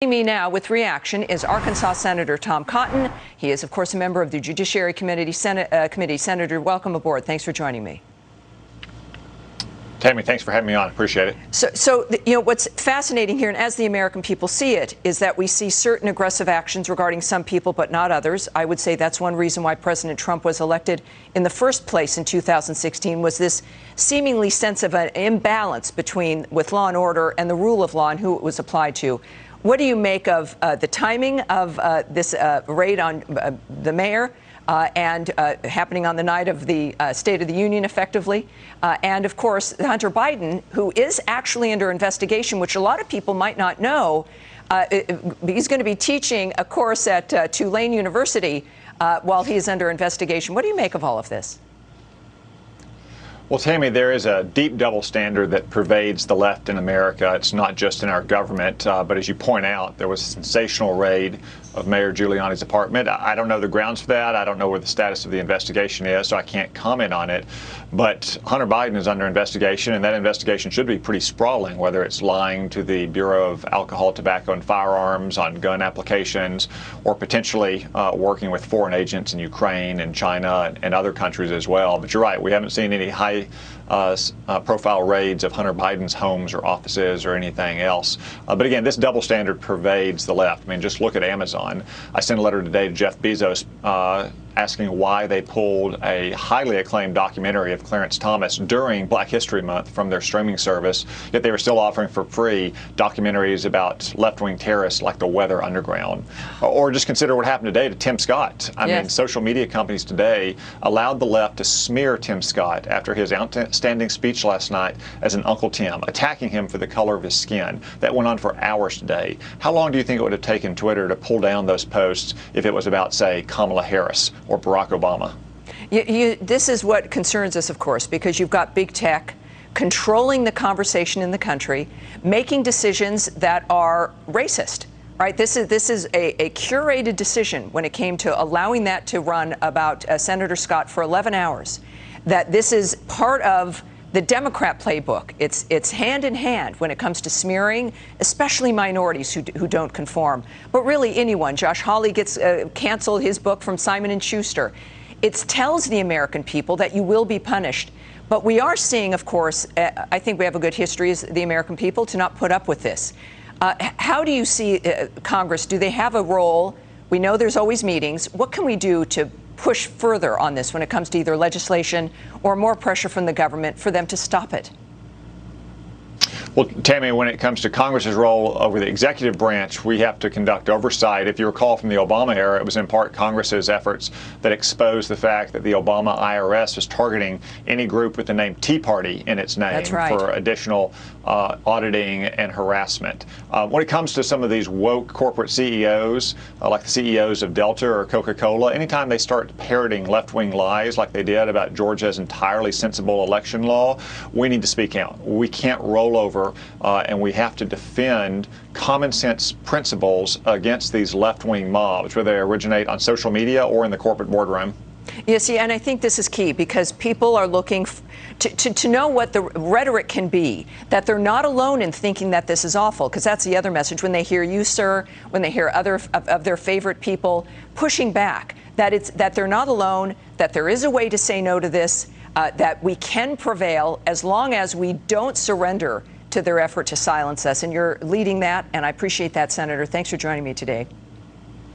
Joining me now with reaction is Arkansas Senator Tom Cotton. He is, of course, a member of the Judiciary Committee. Senator, welcome aboard. Thanks for joining me. Tammy, thanks for having me on. Appreciate it. So, what's fascinating here, and as the American people see it, is that we see certain aggressive actions regarding some people, but not others. I would say that's one reason why President Trump was elected in the first place in 2016, was this seemingly sense of an imbalance with law and order and the rule of law and who it was applied to. What do you make of the timing of this raid on the mayor and happening on the night of the State of the Union, effectively? And, of course, Hunter Biden, who is actually under investigation, which a lot of people might not know. He's going to be teaching a course at Tulane University while he is under investigation. What do you make of all of this? Well, Tammy, there is a deep double standard that pervades the left in America. It's not just in our government, but as you point out, there was a sensational raid of Mayor Giuliani's apartment. I don't know the grounds for that. I don't know where the status of the investigation is, so I can't comment on it. But Hunter Biden is under investigation, and that investigation should be pretty sprawling, whether it's lying to the Bureau of Alcohol, Tobacco, and Firearms on gun applications, or potentially working with foreign agents in Ukraine and China and other countries as well. But you're right, we haven't seen any high-profile raids of Hunter Biden's homes or offices or anything else. But again, this double standard pervades the left. I mean, just look at Amazon. I sent a letter today to Jeff Bezos asking why they pulled a highly acclaimed documentary of Clarence Thomas during Black History Month from their streaming service, yet they were still offering for free documentaries about left-wing terrorists like the Weather Underground. Or just consider what happened today to Tim Scott. I mean, social media companies today allowed the left to smear Tim Scott after his outstanding speech last night as an Uncle Tim, attacking him for the color of his skin. That went on for hours today. How long do you think it would have taken Twitter to pull down those posts if it was about, say, Kamala Harris or Barack Obama? This is what concerns us, of course, because you've got big tech controlling the conversation in the country, making decisions that are racist. Right. This is a curated decision when it came to allowing that to run about Senator Scott for 11 hours. That this is part of the Democrat playbook. It's hand in hand when it comes to smearing, especially minorities who don't conform. But really anyone. Josh Hawley gets canceled, his book from Simon & Schuster. It tells the American people that you will be punished. But we are seeing, of course, I think we have a good history as the American people to not put up with this. How do you see Congress? Do they have a role? We know there's always meetings. What can we do to push further on this when it comes to either legislation or more pressure from the government for them to stop it? Well, Tammy, when it comes to Congress's role over the executive branch, we have to conduct oversight. If you recall from the Obama era, it was in part Congress's efforts that exposed the fact that the Obama IRS was targeting any group with the name Tea Party in its name for additional auditing and harassment. When it comes to some of these woke corporate CEOs, like the CEOs of Delta or Coca-Cola, anytime they start parroting left-wing lies like they did about Georgia's entirely sensible election law, we need to speak out. We can't roll over and we have to defend common sense principles against these left-wing mobs, whether they originate on social media or in the corporate boardroom. Yeah, see, and I think this is key because people are looking to know what the rhetoric can be, that they're not alone in thinking that this is awful, because that's the other message when they hear you, sir, when they hear other of their favorite people pushing back, that they're not alone, that there is a way to say no to this, that we can prevail as long as we don't surrender to their effort to silence us. And you're leading that, and I appreciate that, Senator. Thanks for joining me today.